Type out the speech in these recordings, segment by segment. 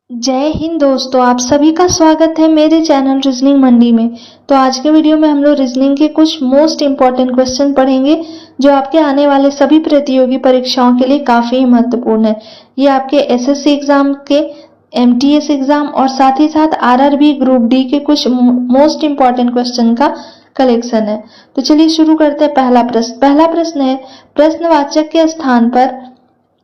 जय हिंद दोस्तों, आप सभी का स्वागत है मेरे चैनल रीजनिंग मंडी में। तो आज के वीडियो में हम लोग रीजनिंग के कुछ मोस्ट इम्पॉर्टेंट क्वेश्चन पढ़ेंगे जो आपके आने वाले सभी प्रतियोगी परीक्षाओं के लिए काफ़ी महत्वपूर्ण है। ये आपके एसएससी एग्जाम के, एमटीएस एग्जाम और साथ ही साथ आरआरबी ग्रुप डी के कुछ मोस्ट इम्पॉर्टेंट क्वेश्चन का कलेक्शन है। तो चलिए शुरू करते हैं। पहला प्रश्न है, प्रश्नवाचक के स्थान पर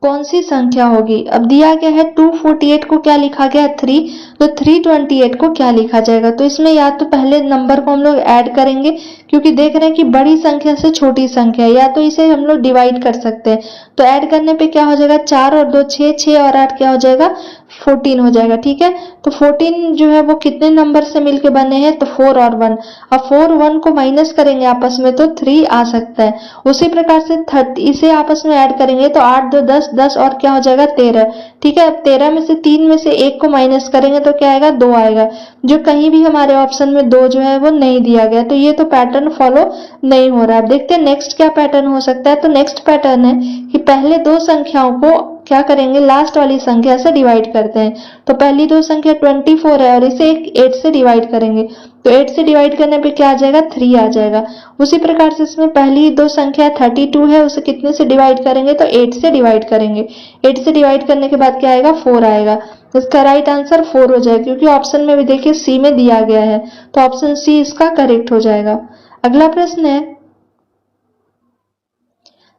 कौन सी संख्या होगी। अब दिया गया है 248 को क्या लिखा गया है 3, तो 328 को क्या लिखा जाएगा। तो इसमें या तो पहले नंबर को हम लोग ऐड करेंगे क्योंकि देख रहे हैं कि बड़ी संख्या से छोटी संख्या, या तो इसे हम लोग डिवाइड कर सकते हैं। तो ऐड करने पे क्या हो जाएगा, 4 और 2 6, 6 और 8 क्या हो जाएगा 14 हो जाएगा। ठीक है, तो 14 जो है वो कितने नंबर से मिलके बने हैं, तो 4 और 1। अब 4 1 को माइनस करेंगे आपस में तो 3 आ सकता है। उसी प्रकार से 30 इसे आपस में ऐड करेंगे तो 8 2 10 10 और क्या हो जाएगा 13। ठीक है, अब 13 में से 3 में से 1 को माइनस करेंगे तो क्या आएगा 2 आएगा, जो कहीं भी हमारे ऑप्शन में 2 जो है वो नहीं दिया गया। तो ये तो पैटर्न फॉलो नहीं हो रहा है। अब देखते हैं नेक्स्ट क्या पैटर्न हो सकता है। तो नेक्स्ट पैटर्न है कि पहले दो संख्याओं को क्या करेंगे, लास्ट वाली संख्या से डिवाइड करते हैं। तो पहली दो संख्या 24 है और इसे 8 से डिवाइड करेंगे, तो 8 से डिवाइड करने पे क्या आ जाएगा 3 आ जाएगा। उसी प्रकार से इसमें पहली दो संख्या 32 है, उसे कितने से डिवाइड करेंगे, तो 8 से डिवाइड करेंगे। 8 से डिवाइड करने के बाद क्या आएगा 4 आएगा। तो इसका राइट आंसर 4 हो जाएगा, क्योंकि ऑप्शन में भी देखिए सी में दिया गया है, तो ऑप्शन सी इसका करेक्ट हो जाएगा। अगला प्रश्न है,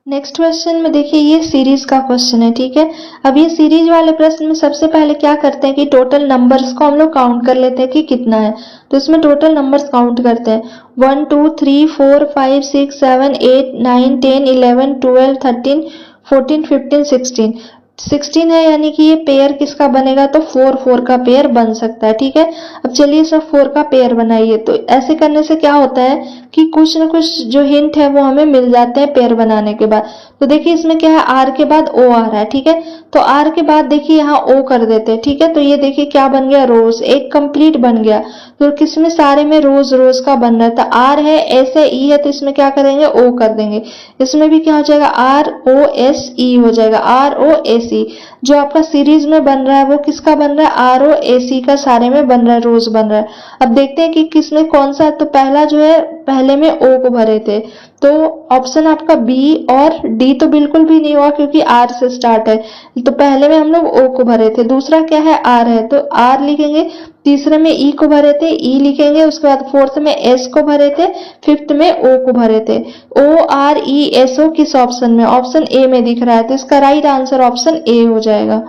नेक्स्ट क्वेश्चन में देखिए ये सीरीज का क्वेश्चन है। ठीक है, अब ये सीरीज वाले प्रश्न में सबसे पहले क्या करते हैं कि टोटल नंबर्स को हम लोग काउंट कर लेते हैं कि कितना है। तो इसमें टोटल नंबर्स काउंट करते हैं 1 2 3 4 5 6 7 8 9 10 11 12 13 14 15 16 है, यानी कि ये पेयर किसका बनेगा, तो 4 4 का पेयर बन सकता है। ठीक है, अब चलिए सब 4 का पेयर बनाइए। तो ऐसे करने से क्या होता है कि कुछ न कुछ जो हिंट है वो हमें मिल जाते हैं पेयर बनाने के बाद। तो देखिए इसमें क्या है, आर के बाद ओ आ रहा है। ठीक है, तो आर के बाद देखिए यहाँ ओ कर देते हैं। ठीक है, तो ये देखिए क्या बन गया, रोज, एक कंप्लीट बन गया। तो किसमें, सारे में रोज रोज का बन रहा था। आर है, एस है, ई है, तो इसमें क्या करेंगे ओ कर देंगे। इसमें भी क्या हो जाएगा आर ओ एस ई हो जाएगा, आर ओ एस ई। जो आपका सीरीज में बन रहा है वो किसका बन रहा है, आर ओ ए सी का सारे में बन रहा है, रोज बन रहा है। अब देखते हैं कि किसमें कौन सा। तो पहला जो है पहले में ओ को भरे थे, तो ऑप्शन आपका बी और डी तो बिल्कुल भी नहीं हुआ क्योंकि आर से स्टार्ट है। तो पहले में हम लोग ओ को भरे थे, दूसरा क्या है आर है तो आर लिखेंगे, तीसरे में ई को भरे थे ई लिखेंगे, उसके बाद फोर्थ में एस को भरे थे, फिफ्थ में ओ को भरे थे। O R E S O किस ऑप्शन में, ऑप्शन ए में दिख रहा है, तो इसका राइट आंसर ऑप्शन ए हो जाएगा।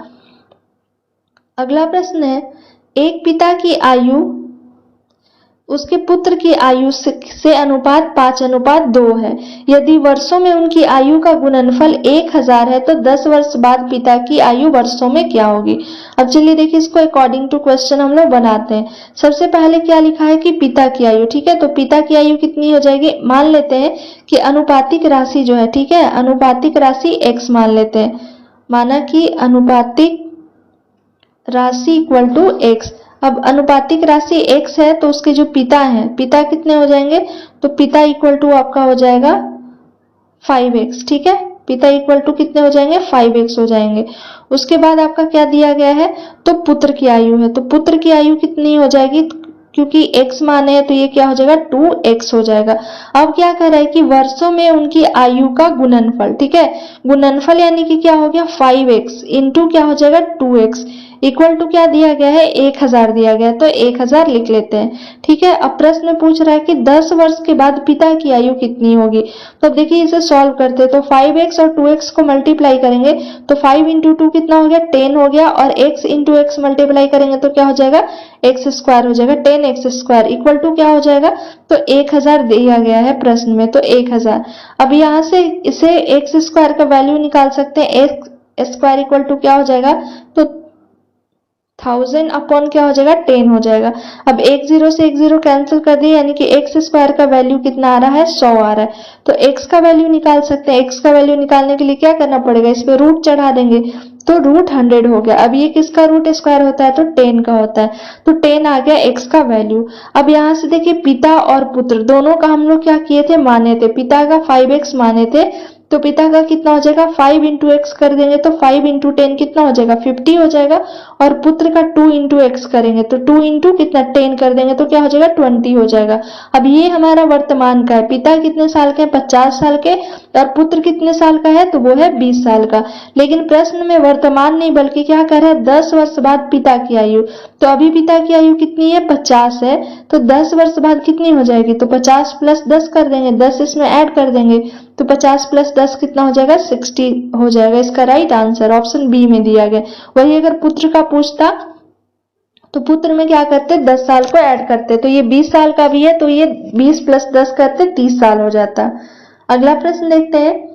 अगला प्रश्न है, एक पिता की आयु उसके पुत्र की आयु से अनुपात 5:2 है। यदि वर्षों में उनकी आयु का गुणनफल 1000 है तो 10 वर्ष बाद पिता की आयु वर्षों में क्या होगी। अब चलिए देखिए इसको अकॉर्डिंग टू क्वेश्चन हम लोग बनाते हैं। सबसे पहले क्या लिखा है कि पिता की आयु। ठीक है, तो पिता की आयु कितनी हो जाएगी, मान लेते हैं कि अनुपातिक राशि जो है, ठीक है, अनुपातिक राशि x मान लेते हैं। माना कि अनुपातिक राशि इक्वल टू x। अब अनुपातिक राशि x है तो उसके जो पिता हैं, पिता कितने हो जाएंगे, तो पिता इक्वल टू आपका हो जाएगा 5x। ठीक है, पिता इक्वल टू कितने हो जाएंगे 5x हो जाएंगे। उसके बाद आपका क्या दिया गया है, तो पुत्र की आयु है, तो पुत्र की आयु कितनी हो जाएगी, क्योंकि x माने है तो ये क्या हो जाएगा 2x हो जाएगा। अब क्या कर रहा है कि वर्षों में उनकी आयु का गुणनफल। ठीक है, गुणनफल यानी कि क्या हो गया 5x इंटू क्या हो जाएगा 2x इक्वल टू क्या दिया गया है 1000 दिया गया है, तो 1000 लिख लेते हैं। ठीक है, अब प्रश्न में पूछ रहा है कि 10 वर्ष के बाद पिता की आयु कितनी होगी। तो अब देखिए इसे सॉल्व करते हैं। तो 5x और 2x को मल्टीप्लाई करेंगे तो 5 इंटू 2 कितना हो गया 10 हो गया, और x इंटू एक्स मल्टीप्लाई करेंगे तो क्या हो जाएगा एक्स स्क्वायर हो जाएगा, 10x स्क्वायर इक्वल टू क्या हो जाएगा, तो 1000 दिया गया है प्रश्न में, तो 1000। अब यहाँ से इसे एक्स स्क्वायर का वैल्यू निकाल सकते हैं, एक्स स्क्वायर इक्वल टू क्या हो जाएगा, तो 1000 अपॉन क्या हो जाएगा 10 हो जाएगा। अब एक जीरो से एक जीरो कैंसिल कर दिए, यानी कि एक्स स्क्वायर का वैल्यू कितना आ रहा है 100 आ रहा है। तो x का वैल्यू निकाल सकते हैं। x का वैल्यू निकालने के लिए क्या करना पड़ेगा, इस पे रूट चढ़ा देंगे तो रूट 100 हो गया। अब ये किसका रूट स्क्वायर होता है, तो 10 का होता है, तो 10 आ गया x का वैल्यू। अब यहाँ से देखिए पिता और पुत्र दोनों का हम लोग क्या किए थे, माने थे, पिता का 5x माने थे तो पिता का कितना हो जाएगा, 5 इंटू एक्स कर देंगे तो 5 इंटू 10 कितना हो जाएगा, 50 हो जाएगा। और पुत्र का 2 इंटू एक्स करेंगे तो 2 इंटू कितना 10 कर देंगे तो क्या हो जाएगा, 20 हो जाएगा। अब ये हमारा वर्तमान का है, पिता कितने साल के, 50 साल के, और पुत्र कितने साल का है, तो वो है 20 साल का। लेकिन प्रश्न में वर्तमान नहीं बल्कि क्या कर रहा है, 10 वर्ष बाद पिता की आयु। तो अभी पिता की आयु कितनी है, 50 है, तो 10 वर्ष बाद कितनी हो जाएगी, तो 50 प्लस 10 कर देंगे, 10 इसमें ऐड कर देंगे तो 50 प्लस 10 कितना हो जाएगा, 60 हो जाएगा। इसका राइट आंसर ऑप्शन बी में दिया गया। वही अगर पुत्र का पूछता तो पुत्र में क्या करते, 10 साल को ऐड करते, तो ये 20 साल का भी है तो ये 20 प्लस 10 करते 30 साल हो जाता। अगला प्रश्न देखते हैं।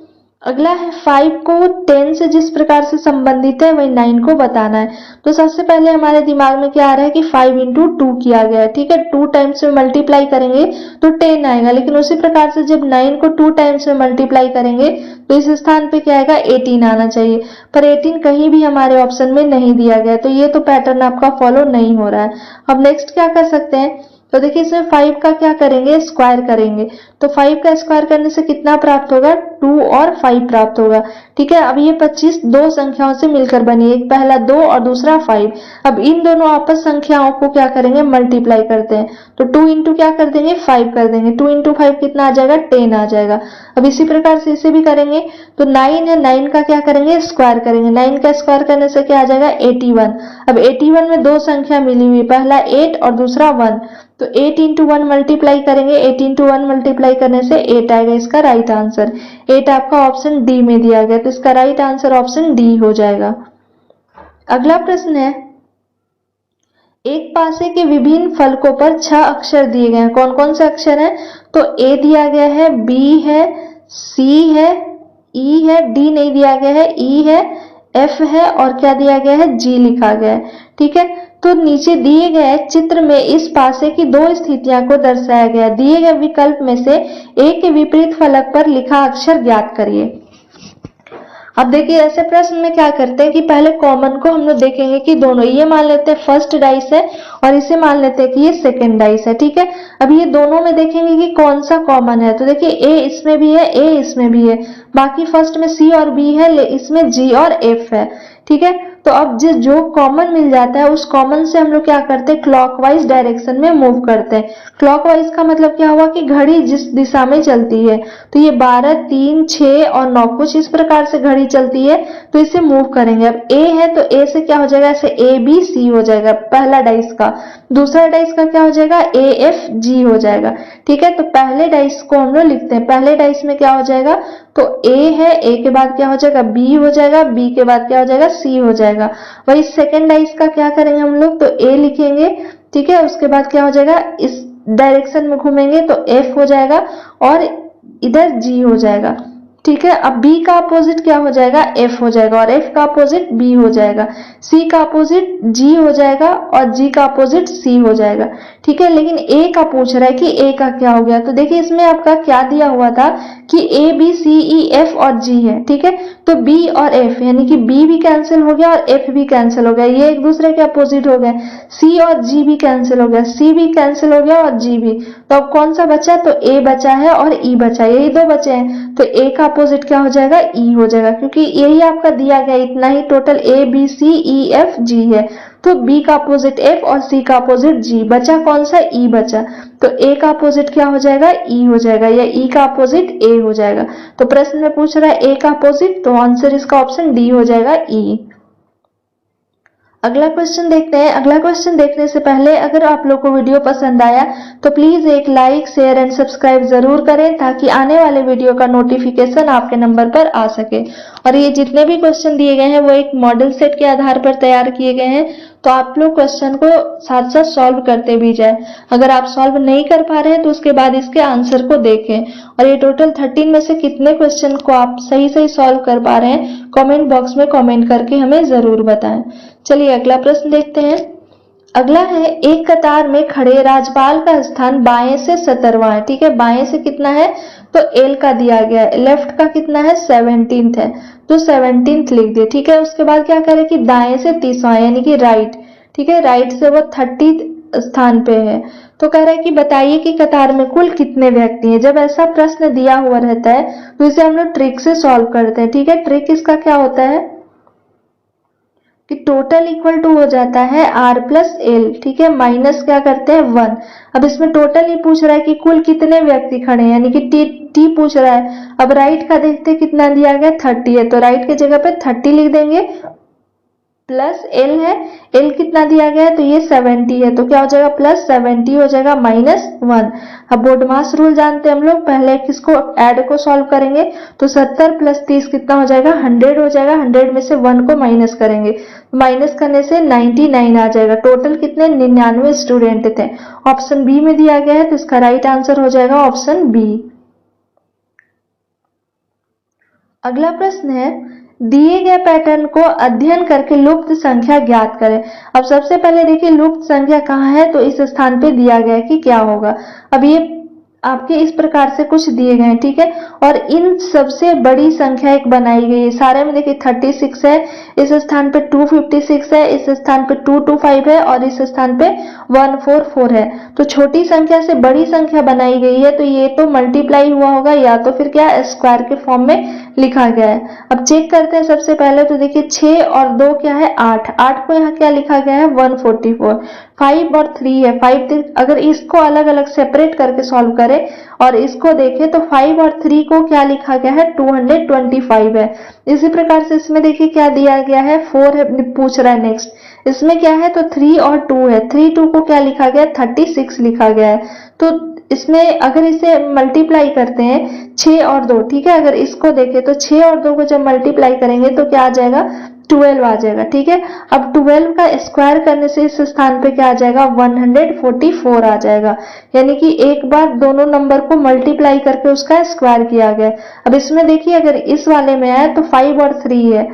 अगला है 5 को 10 से जिस प्रकार से संबंधित है वही 9 को बताना है। तो सबसे पहले हमारे दिमाग में क्या आ रहा है कि 5 इंटू 2 किया गया है, ठीक है, 2 टाइम्स में मल्टीप्लाई करेंगे तो 10 आएगा। लेकिन उसी प्रकार से जब 9 को 2 टाइम्स में मल्टीप्लाई करेंगे तो इस स्थान पे क्या आएगा, 18 आना चाहिए, पर 18 कहीं भी हमारे ऑप्शन में नहीं दिया गया, तो ये तो पैटर्न आपका फॉलो नहीं हो रहा है। अब नेक्स्ट क्या कर सकते हैं, तो देखिए इसमें 5 का क्या करेंगे, स्क्वायर करेंगे, तो 5 का स्क्वायर करने से कितना प्राप्त होगा, 2 और 5 प्राप्त होगा, ठीक है। अब ये 25 दो संख्याओं से मिलकर बनी, एक पहला 2 और दूसरा 5। अब इन दोनों आपस संख्याओं को क्या करेंगे, मल्टीप्लाई करते हैं, तो 2 इंटू क्या कर देंगे, 5 कर देंगे, 2 इंटू 5 कितना आ जाएगा, 10 आ जाएगा। अब इसी प्रकार से इसे भी करेंगे, तो 9 है, 9 का क्या करेंगे, स्क्वायर करेंगे, 9 का स्क्वायर करने से क्या आ जाएगा, 81। अब 81 में दो संख्या मिली हुई, पहला 8 और दूसरा 1, तो 8 इंटू 1 मल्टीप्लाई करेंगे, 8 इंटू 1 मल्टीप्लाई करने से 8 आएगा, इसका राइट आंसर 8 आपका ऑप्शन डी में दिया गया, तो इसका राइट आंसर ऑप्शन डी हो जाएगा। अगला प्रश्न है, एक पासे के विभिन्न फलकों पर 6 अक्षर दिए गए हैं, कौन कौन से अक्षर हैं, तो ए दिया गया है, बी है, सी है, ई है, डी नहीं दिया गया है, ई है, एफ है और क्या दिया गया है, जी लिखा गया है, ठीक है। तो नीचे दिए गए चित्र में इस पासे की दो स्थितियां को दर्शाया गया है, दिए गए विकल्प में से एक के विपरीत फलक पर लिखा अक्षर ज्ञात करिए। अब देखिए ऐसे प्रश्न में क्या करते हैं कि पहले कॉमन को हम लोग देखेंगे कि दोनों, ये मान लेते हैं फर्स्ट डाइस है और इसे मान लेते हैं कि ये सेकंड डाइस है, ठीक है। अब ये दोनों में देखेंगे कि कौन सा कॉमन है, तो देखिए ए इसमें भी है, ए इसमें भी है, बाकी फर्स्ट में सी और बी है, इसमें जी और एफ है, ठीक है। तो अब जो कॉमन मिल जाता है उस कॉमन से हम लोग क्या करते हैं, क्लॉकवाइज डायरेक्शन में मूव करते हैं। क्लॉकवाइज का मतलब क्या हुआ कि घड़ी जिस दिशा में चलती है, तो ये 12, 3, 6 और 9 कुछ इस प्रकार से घड़ी चलती है, तो इसे मूव करेंगे। अब ए है तो ए से क्या हो जाएगा, ऐसे ए बी सी हो जाएगा पहला डाइस का, दूसरा डाइस का क्या हो जाएगा, ए एफ जी हो जाएगा, ठीक है। तो पहले डाइस को हम लोग लिखते हैं, पहले डाइस में क्या हो जाएगा, तो ए है, ए के बाद क्या हो जाएगा, बी हो जाएगा, बी के बाद क्या हो जाएगा, सी हो जाएगा। वही सेकेंड डाइस का क्या करेंगे हम लोग, तो ए लिखेंगे, ठीक है, उसके बाद क्या हो जाएगा, इस डायरेक्शन में घूमेंगे तो एफ हो जाएगा और इधर जी हो जाएगा, ठीक है। अब बी का अपोजिट क्या हो जाएगा, एफ हो जाएगा और एफ का अपोजिट बी हो जाएगा, सी का अपोजिट जी हो जाएगा और जी का अपोजिट सी हो जाएगा, ठीक है। लेकिन ए का पूछ रहा है कि ए का क्या हो गया, तो देखिए इसमें आपका क्या दिया हुआ था कि ए बी सी ई एफ और जी है, ठीक है। तो बी और एफ यानी कि बी भी कैंसिल हो गया और एफ भी कैंसिल हो गया, ये एक दूसरे के अपोजिट हो गए। सी और जी भी कैंसिल हो गया, सी भी कैंसिल हो गया और जी भी, तो अब कौन सा बचा, तो ए बचा है और ई बचा, यही दो बचे हैं, तो ए का अपोजिट क्या हो जाएगा, ई हो जाएगा, क्योंकि यही आपका दिया गया, इतना ही total A B C E F G है, तो बी का अपोजिट एफ और सी का अपोजिट जी, बचा कौन सा, ई बचा, तो ए का अपोजिट क्या हो जाएगा, ई हो जाएगा, या ई का अपोजिट ए हो जाएगा। तो प्रश्न में पूछ रहा है ए का अपोजिट, तो आंसर इसका ऑप्शन डी हो जाएगा, ई। अगला क्वेश्चन देखते हैं। अगला क्वेश्चन देखने से पहले अगर आप लोग को वीडियो पसंद आया तो प्लीज एक लाइक, शेयर एंड सब्सक्राइब जरूर करें ताकि आने वाले वीडियो का नोटिफिकेशन आपके नंबर पर आ सके। और ये जितने भी क्वेश्चन दिए गए हैं वो एक मॉडल सेट के आधार पर तैयार किए गए हैं, तो आप लोग क्वेश्चन को साथ साथ सॉल्व करते भी जाए। अगर आप सॉल्व नहीं कर पा रहे हैं तो उसके बाद इसके आंसर को देखें। और ये टोटल 13 में से कितने क्वेश्चन को आप सही सही सॉल्व कर पा रहे हैं, कमेंट बॉक्स में कमेंट करके हमें जरूर बताएं। चलिए अगला प्रश्न देखते हैं। अगला है, एक कतार में खड़े राजपाल का स्थान बाएं से 17वां है, ठीक है। बाएं से कितना है, तो एल का दिया गया है, लेफ्ट का कितना है, 17th है, तो 17th लिख दिए, ठीक है। उसके बाद क्या करें कि दाएं से 30वां यानी कि राइट, ठीक है, राइट से वो 30 स्थान पे है, तो कह रहा है कि बताइए कि कतार में कुल कितने व्यक्ति हैं। जब ऐसा प्रश्न दिया हुआ रहता है तो इसे हम लोग ट्रिक से सॉल्व करते हैं, ठीक है। ट्रिक इसका क्या होता है कि टोटल इक्वल टू हो जाता है r प्लस एल, ठीक है, माइनस क्या करते हैं 1। अब इसमें टोटल ही पूछ रहा है कि कुल कितने व्यक्ति खड़े हैं, यानी कि टी पूछ रहा है। अब राइट का देखते कितना दिया गया 30 है, तो राइट की जगह पे 30 लिख देंगे, प्लस एल है, एल कितना दिया गया है तो ये 70 है, तो क्या हो जाएगा प्लस 70 हो जाएगा माइनस 1। अब बोडमास रूल जानते हैं हम लोग, पहले किसको ऐड को सॉल्व करेंगे तो 70 प्लस 30 कितना हो जाएगा 100 हो जाएगा, 100 में से 1 को माइनस करेंगे, माइनस करने से 99 आ जाएगा। टोटल कितने 99 स्टूडेंट थे। ऑप्शन बी में दिया गया है तो इसका राइट आंसर हो जाएगा ऑप्शन बी। अगला प्रश्न है दिए गए पैटर्न को अध्ययन करके लुप्त संख्या ज्ञात करें। अब सबसे पहले देखिए लुप्त संख्या कहाँ है, तो इस स्थान पे दिया गया है कि क्या होगा। अब ये आपके इस प्रकार से कुछ दिए गए हैं, ठीक है, और इन सबसे बड़ी संख्या एक बनाई गई है। सारे में देखिए 36 है, इस स्थान पे 256 है, इस स्थान पे 225 है और इस स्थान पे 144 है। तो छोटी संख्या से बड़ी संख्या बनाई गई है, तो ये तो मल्टीप्लाई हुआ होगा या तो फिर क्या स्क्वायर के फॉर्म में लिखा गया है। अब चेक करते हैं सबसे पहले, तो देखिए 6 और 2 क्या है 8, 8 को यहाँ क्या लिखा गया है 144, 5 और 3 है 5। अगर इसको अलग अलग सेपरेट करके सॉल्व करें और इसको देखें तो 5 और 3 को क्या लिखा गया है 225 है। इसी प्रकार से इसमें देखिए क्या दिया गया है 4 है, पूछ रहा है नेक्स्ट इसमें क्या है तो 3 और 2 है, 3 2 को क्या लिखा गया 36 लिखा गया है। तो इसमें अगर इसे मल्टीप्लाई करते हैं 6 और 2, ठीक है, अगर इसको देखें तो 6 और 2 को जब मल्टीप्लाई करेंगे तो क्या आ जाएगा 12 आ जाएगा, ठीक है। अब 12 का स्क्वायर करने से इस स्थान पे क्या आ जाएगा 144 आ जाएगा, यानी कि एक बार दोनों नंबर को मल्टीप्लाई करके उसका स्क्वायर किया गया। अब इसमें देखिए अगर इस वाले में आए तो 5 और 3 है,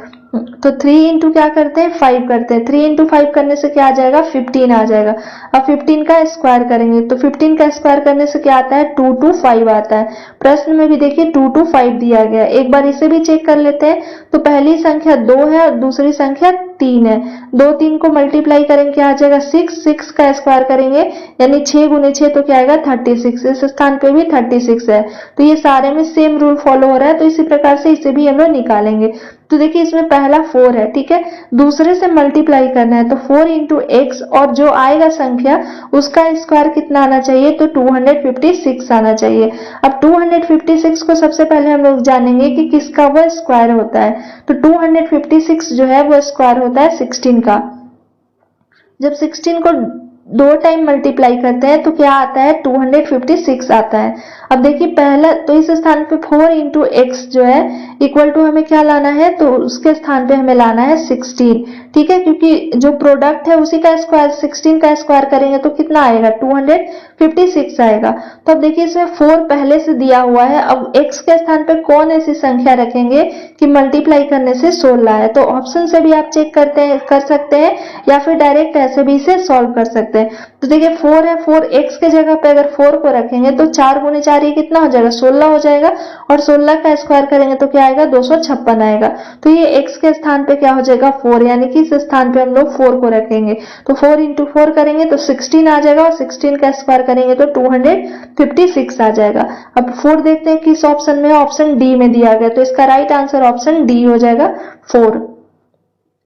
तो 3 इंटू क्या करते हैं 5 करते हैं, 3 इंटू 5 करने से क्या आ जाएगा 15 आ जाएगा। अब 15 का स्क्वायर करेंगे तो 15 का स्क्वायर करने से क्या आता है 225 आता है। प्रश्न में भी देखिए 225 दिया गया है। एक बार इसे भी चेक कर लेते हैं, तो पहली संख्या 2 है और दूसरी संख्या 3 है, 2 3 को मल्टीप्लाई करेंगे क्या आ जाएगा 6, 6 का स्क्वायर करेंगे यानी 6 गुने 6 तो क्या आएगा 36, इस स्थान पे भी 36 है। तो ये सारे में सेम रूल फॉलो हो रहा है, तो इसी प्रकार से इसे भी हम लोग निकालेंगे। तो देखिए इसमें पहला 4 है, ठीक है, दूसरे से मल्टीप्लाई करना है तो 4 इंटू एक्स और जो आएगा संख्या उसका स्क्वायर कितना आना चाहिए तो 256 आना चाहिए। अब 256 को सबसे पहले हम लोग जानेंगे कि किसका वह स्क्वायर होता है, तो 256 जो है वो स्क्वायर होता है 16 का। जब 16 को 2 टाइम मल्टीप्लाई करते हैं तो क्या आता है 256 आता है। अब देखिए पहला तो इस स्थान पे 4 इंटू एक्स जो है इक्वल टू हमें क्या लाना है तो उसके स्थान पे हमें लाना है 16, ठीक है, क्योंकि जो प्रोडक्ट है उसी का स्क्वायर 16 का स्क्वायर करेंगे तो कितना आएगा 256 आएगा। तो अब देखिए इसमें 4 पहले से दिया हुआ है, अब x के स्थान पे कौन ऐसी संख्या रखेंगे कि मल्टीप्लाई करने से 16 है। तो ऑप्शन से भी आप चेक कर सकते हैं या फिर डायरेक्ट ऐसे भी इसे सॉल्व कर सकते हैं। तो देखिए 4 है, 4 x के जगह पे अगर 4 को रखेंगे तो 4 गुने 4 ये कितना हो जाएगा 16 हो जाएगा, और 16 का स्क्वायर करेंगे तो क्या आएगा 256 आएगा। तो ये x के स्थान पे क्या हो जाएगा 4, यानी कि इस स्थान पे हम लोग 4 को रखेंगे तो 4 इंटू 4 करेंगे तो 16 आ जाएगा और 16 का स्क्वायर करेंगे तो 256 आ जाएगा। अब 4 देखते हैं किस ऑप्शन में, ऑप्शन डी में दिया गया, तो इसका राइट आंसर ऑप्शन डी हो जाएगा 4।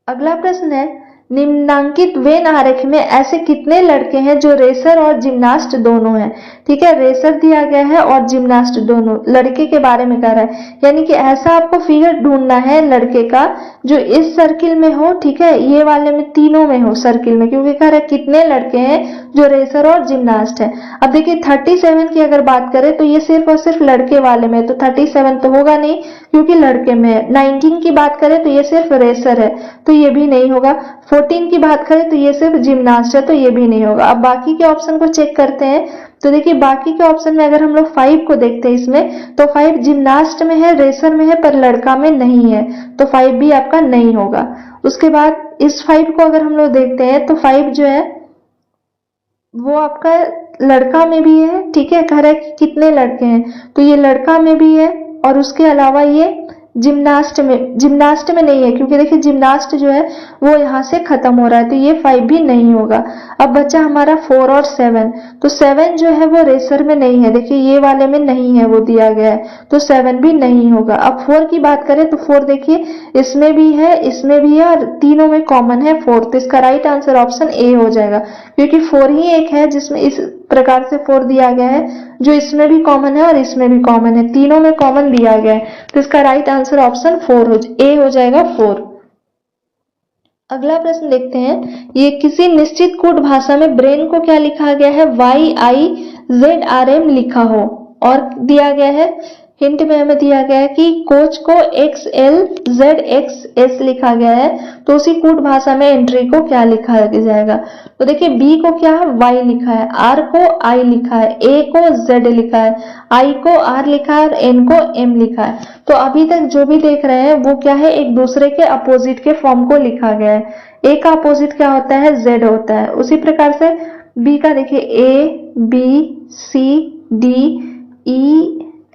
अगला प्रश्न है निम्नांकित वेन आरेख में ऐसे कितने लड़के हैं जो रेसर और जिम्नास्ट दोनों हैं, ठीक है, रेसर दिया गया है और जिम्नास्ट दोनों लड़के के बारे में कह रहा है, यानी कि ऐसा आपको फिगर ढूंढना है लड़के का जो इस सर्किल में हो, ठीक है, ये वाले में तीनों में हो सर्किल में, क्योंकि कह रहा है कितने लड़के हैं जो रेसर और जिम्नास्ट है। अब देखिए 37 की अगर बात करें तो ये सिर्फ और सिर्फ लड़के वाले में, तो 37 तो होगा नहीं क्योंकि लड़के में है। 19 की बात करें तो ये सिर्फ रेसर है तो ये भी नहीं होगा। 14 की बात करें तो ये सिर्फ जिम्नास्ट है तो ये भी नहीं होगा। अब बाकी के ऑप्शन को चेक करते हैं, तो देखिए बाकी के ऑप्शन में अगर हम लोग 5 को देखते हैं इसमें तो 5 जिम्नास्ट में है, रेसर में है, पर लड़का में नहीं है, तो 5 भी आपका नहीं होगा। उसके बाद इस 5 को अगर हम लोग देखते हैं तो 5 जो है वो आपका लड़का में भी है, ठीक है, कह रहा है कि कितने लड़के हैं तो ये लड़का में भी है और उसके अलावा ये जिम्नास्ट में नहीं है, क्योंकि देखिए जिम्नास्ट जो है वो यहाँ से खत्म हो रहा है, तो ये 5 भी नहीं होगा। अब बचा हमारा 4 और 7, तो 7 जो है वो रेसर में नहीं है, देखिए ये वाले में नहीं है, वो दिया गया है, तो 7 भी नहीं होगा। अब 4 की बात करें तो 4 देखिए इसमें भी है, इसमें भी है, और तीनों में कॉमन है 4, तो इसका राइट आंसर ऑप्शन ए हो जाएगा, क्योंकि 4 ही एक है जिसमें इस प्रकार से 4 दिया गया है, जो इसमें भी कॉमन है और इसमें भी कॉमन है, तीनों में कॉमन दिया गया है, तो इसका राइट आंसर ऑप्शन 4 ए हो जाएगा 4। अगला प्रश्न देखते हैं, ये किसी निश्चित कोड भाषा में ब्रेन को क्या लिखा गया है, YIZRM लिखा हो, और दिया गया है हिंट में हमें दिया गया है कि कोच को XLZXS लिखा गया है, तो उसी कोड भाषा में एंट्री को क्या लिखा जाएगा। तो देखिए बी को क्या है Y लिखा है, R को I लिखा है, A को Z लिखा है, I को R लिखा है और N को M लिखा है। तो अभी तक जो भी देख रहे हैं वो क्या है, एक दूसरे के अपोजिट के फॉर्म को लिखा गया है। A का अपोजिट क्या होता है, Z होता है। उसी प्रकार से B का देखिए A B C D E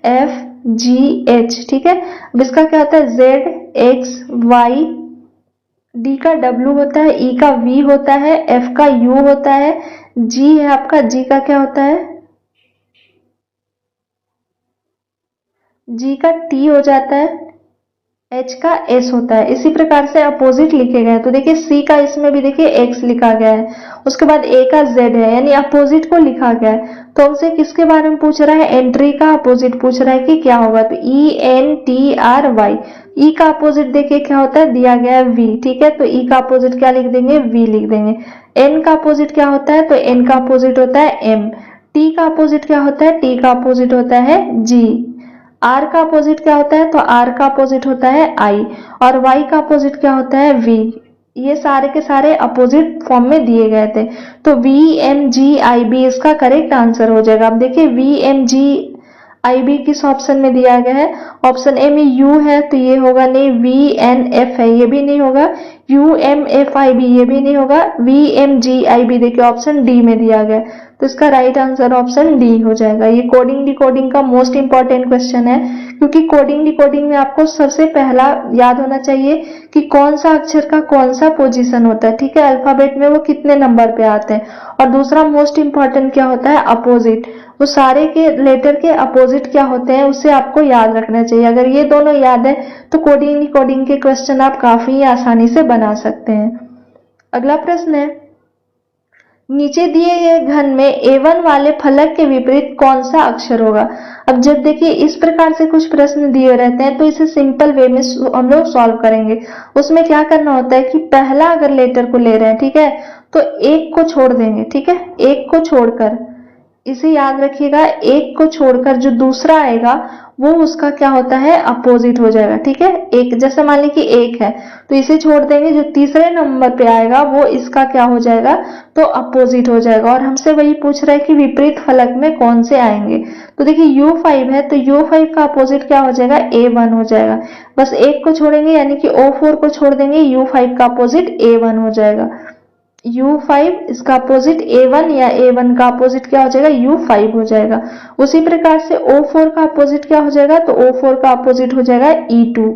F G H, ठीक है। अब इसका क्या होता है, Z X Y, D का W होता है, E का V होता है, F का U होता है, G है आपका, G का क्या होता है, G का T हो जाता है, H का S होता है। इसी प्रकार से अपोजिट लिखे गए, तो देखिए C का इसमें भी देखिए X लिखा गया है, उसके बाद A का Z है, यानी अपोजिट को लिखा गया है। तो हमसे किसके बारे में पूछ रहा है, एंट्री का अपोजिट पूछ रहा है कि क्या होगा, तो ENTRY, E का अपोजिट देखिए क्या होता है, दिया गया है V, ठीक है, तो E का अपोजिट क्या लिख देंगे, V लिख देंगे। N का अपोजिट क्या होता है, तो N का अपोजिट होता है M। T का अपोजिट क्या होता है, T का अपोजिट होता है G। R का अपोजिट क्या होता है, तो R का अपोजिट होता है I, और Y का अपोजिट क्या होता है, V। ये सारे के सारे अपोजिट फॉर्म में दिए गए थे, तो VMGIB इसका करेक्ट आंसर हो जाएगा। अब देखिए VMGIB किस ऑप्शन में दिया गया है, ऑप्शन ए में U है, तो ये होगा नहीं, VNF है, ये भी नहीं होगा, UMFIB ये भी नहीं होगा, VMGIB देखिए ऑप्शन डी में दिया गया, तो इसका राइट आंसर ऑप्शन डी हो जाएगा। ये कोडिंग डिकोडिंग का मोस्ट इंपॉर्टेंट क्वेश्चन है, क्योंकि कोडिंग डिकोडिंग में आपको सबसे पहला याद होना चाहिए कि कौन सा अक्षर का कौन सा पोजीशन होता है, ठीक है, अल्फाबेट में वो कितने नंबर पे आते हैं, और दूसरा मोस्ट इंपॉर्टेंट क्या होता है, अपोजिट, वो सारे के लेटर के अपोजिट क्या होते हैं उसे आपको याद रखना चाहिए। अगर ये दोनों याद है तो कोडिंग डिकोडिंग के क्वेश्चन आप काफी आसानी से बना सकते हैं। अगला प्रश्न है, नीचे दिए गए घन में A1 वाले फलक के विपरीत कौन सा अक्षर होगा। अब जब देखिए इस प्रकार से कुछ प्रश्न दिए रहते हैं तो इसे सिंपल वे में हम लोग सॉल्व करेंगे। उसमें क्या करना होता है कि पहला अगर लेटर को ले रहे हैं, ठीक है, तो एक को छोड़ देंगे, ठीक है, एक को छोड़कर, इसे याद रखिएगा, एक को छोड़कर जो दूसरा आएगा वो उसका क्या होता है, अपोजिट हो जाएगा, ठीक है। एक जैसे मान ली कि एक है तो इसे छोड़ देंगे, जो तीसरे नंबर पे आएगा वो इसका क्या हो जाएगा, तो अपोजिट हो जाएगा। और हमसे वही पूछ रहा है कि विपरीत फलक में कौन से आएंगे, तो देखिए U5 है, तो U5 का अपोजिट क्या हो जाएगा, A1 हो जाएगा। बस एक को छोड़ेंगे यानी कि O4 को छोड़ देंगे, U5 का अपोजिट A1 हो जाएगा। U5 इसका अपोजिट A1 या A1 का अपोजिट क्या हो जाएगा, U5 हो जाएगा। उसी प्रकार से O4 का अपोजिट क्या हो जाएगा, तो O4 का अपोजिट हो जाएगा E2।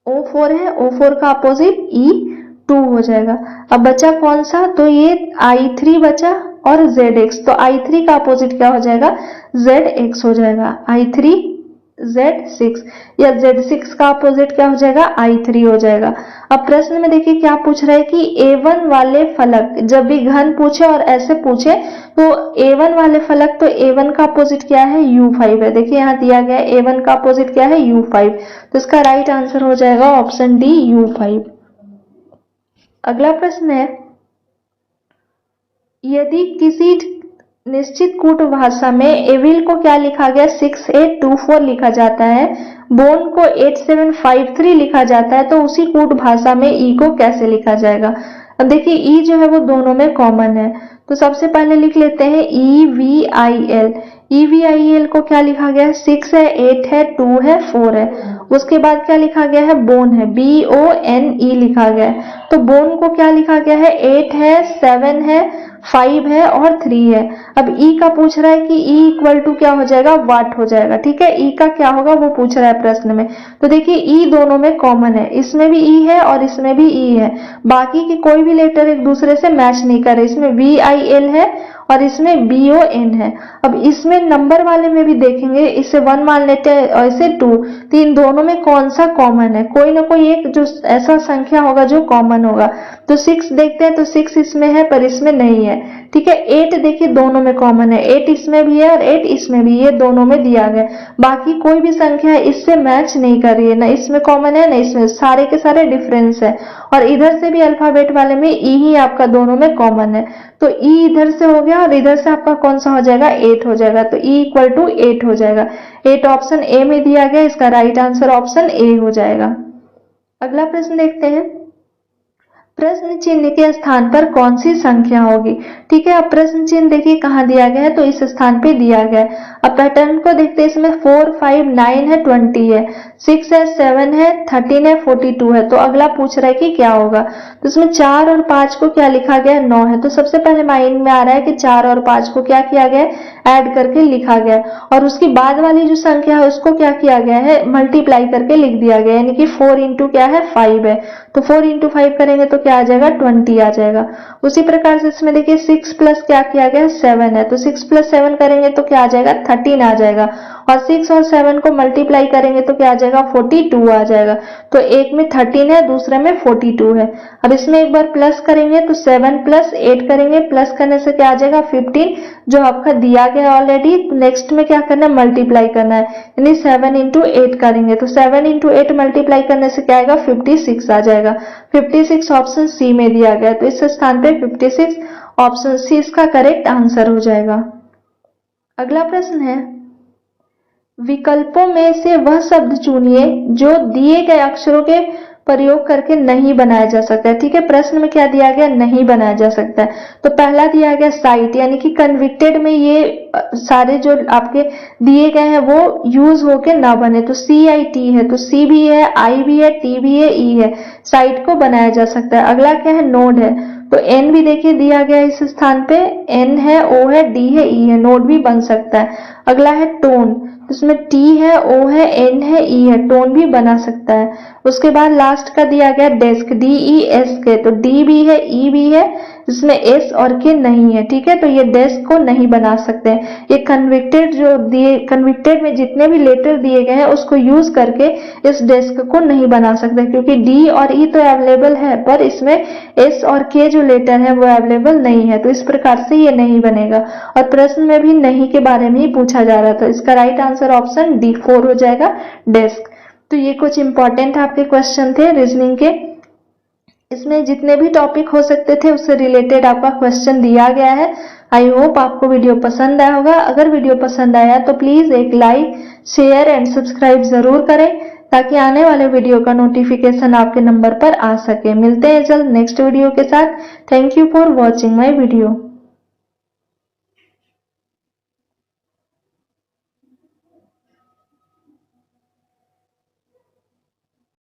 O4 है, O4 का अपोजिट E2 हो जाएगा। अब बचा कौन सा, तो ये I3 बचा और ZX, तो I3 का अपोजिट क्या हो जाएगा, ZX हो जाएगा। I3 Z6 या Z6 का अपोजिट क्या हो जाएगा, I3 हो जाएगा। अब प्रश्न में देखिए क्या पूछ रहा है कि A1 वाले फलक, जब भी घन पूछे और ऐसे पूछे तो A1 वाले फलक, तो A1 का अपोजिट क्या है, U5 है। देखिए यहाँ दिया गया है A1 का अपोजिट क्या है, U5, तो इसका राइट आंसर हो जाएगा ऑप्शन डी, U5। अगला प्रश्न है, यदि किसी निश्चित कूट भाषा में एविल को क्या लिखा गया, 6824 लिखा जाता है, बोन को 8753 लिखा जाता है, तो उसी कूट भाषा में ई को कैसे लिखा जाएगा। अब देखिए ई जो है वो दोनों में कॉमन है, तो सबसे पहले लिख लेते हैं EVIL। EVIL को क्या लिखा गया है, 6 है, 8 है, 2 है, 4 है। उसके बाद क्या लिखा गया है, बोन है, BONE लिखा गया है, तो बोन को क्या लिखा गया है, 8 है, 7 है, 5 है और 3 है। अब ई का पूछ रहा है कि ई इक्वल टू क्या हो जाएगा, वाट हो जाएगा। ठीक है, ई का क्या होगा वो पूछ रहा है प्रश्न में। तो देखिए ई दोनों में कॉमन है, इसमें भी ई है और इसमें भी ई है, बाकी की कोई भी लेटर एक दूसरे से मैच नहीं कर रहे। इसमें VIL है और इसमें BON है। अब इसमें नंबर वाले में भी देखेंगे, इसे 1 मान लेते हैं और इसे 2, तो इन दोनों में कौन सा कॉमन है, कोई ना कोई एक जो ऐसा संख्या होगा जो कॉमन होगा। तो 6 देखते हैं, तो 6 इसमें है पर इसमें नहीं है। ठीक है, 8 देखिए दोनों में कॉमन है, 8 इसमें भी है और 8 इसमें भी, ये दोनों में दिया गया। बाकी कोई भी संख्या इससे मैच नहीं कर रही है, ना इसमें कॉमन है ना इसमें, सारे के सारे डिफरेंस है। और इधर से भी अल्फाबेट वाले में ई ही आपका दोनों में कॉमन है, तो ई इधर से हो गया और इधर से आपका कौन सा हो जाएगा, 8 हो जाएगा। तो ई इक्वल टू 8 हो जाएगा। 8 ऑप्शन ए में दिया गया, इसका राइट आंसर ऑप्शन ए हो जाएगा। अगला प्रश्न देखते हैं, प्रश्न चिन्ह के स्थान पर कौन सी संख्या होगी। ठीक है, अब प्रश्न चिन्ह देखिए कहाँ दिया गया है, तो इस स्थान पे दिया गया है। अब पैटर्न को देखते हैं, इसमें 4, 5, 9 है, 20 है, 6 है, 7 है, 13 है, 42 है। तो अगला पूछ रहा है कि क्या होगा। तो इसमें 4 और 5 को क्या लिखा गया है, 9 है। तो सबसे पहले माइंड में आ रहा है कि 4 और 5 को क्या किया गया है, ऐड करके लिखा गया है, और उसकी बाद वाली जो संख्या है उसको क्या किया गया है, मल्टीप्लाई करके लिख दिया गया है, यानी कि 4 इंटू क्या है, 5 है। तो 4 इंटू 5 करेंगे तो क्या आ जाएगा, 20 आ जाएगा। उसी प्रकार से इसमें देखिए 6 प्लस क्या किया गया है, 7 है। तो 6 प्लस 7 करेंगे तो क्या आ जाएगा, 13 आ जाएगा। और 6 और 7 को मल्टीप्लाई करेंगे तो क्या आ जाएगा, 42 आ जाएगा। तो एक में 13 है, दूसरे में 42 है। अब इसमें एक बार प्लस करेंगे तो 7 प्लस 8 करेंगे, प्लस करने से क्या आ जाएगा, 15, जो आपका दिया गया ऑलरेडी। नेक्स्ट में क्या करना है, मल्टीप्लाई करना है, यानी 7 इंटू 8 करेंगे। तो 7 इंटू 8 मल्टीप्लाई करने से क्या आएगा, 56 आ जाएगा। 56 ऑप्शन सी में दिया गया, तो इस स्थान पे 56 ऑप्शन सी इसका करेक्ट आंसर हो जाएगा। अगला प्रश्न है, विकल्पों में से वह शब्द चुनिए जो दिए गए अक्षरों के प्रयोग करके नहीं बनाया जा सकता है। ठीक है, प्रश्न में क्या दिया गया, नहीं बनाया जा सकता है। तो पहला दिया गया साइट, यानी कि कन्विक्टेड में ये सारे जो आपके दिए गए हैं वो यूज होके ना बने। तो CIT है, तो C भी है, I भी है, T भी है, E है, साइट को बनाया जा सकता है। अगला क्या है, नोड है, तो N भी देखिए दिया गया इस स्थान पे, N है, O है, D है, E है, नोड भी बन सकता है। अगला है टोन, इसमें T है, O है, N है, E है, टोन भी बना सकता है। उसके बाद लास्ट का दिया गया डेस्क, DESK, तो D भी है, E भी है, इसमें S और K नहीं है। ठीक है, तो ये डेस्क को नहीं बना सकते। ये कन्विक्टेड जो दिए, कन्विक्टेड में जितने भी लेटर दिए गए हैं उसको यूज करके इस डेस्क को नहीं बना सकते, क्योंकि D और E तो अवेलेबल है पर इसमें S और K जो लेटर है वो अवेलेबल नहीं है। तो इस प्रकार से ये नहीं बनेगा। और प्रश्न में भी नहीं के बारे में ही पूछा जा रहा था, इसका राइट आंसर ऑप्शन D4 हो जाएगा, डेस्क। तो ये कुछ इंपॉर्टेंट आपके क्वेश्चन थे रीजनिंग के। इसमें जितने भी टॉपिक हो सकते थे उससे रिलेटेड आपका क्वेश्चन दिया गया है। आई होप आपको वीडियो पसंद आया होगा। अगर वीडियो पसंद आया तो प्लीज एक लाइक, शेयर एंड सब्सक्राइब जरूर करें, ताकि आने वाले वीडियो का नोटिफिकेशन आपके नंबर पर आ सके। मिलते हैं जल्द नेक्स्ट वीडियो के साथ। Thank you for watching my video.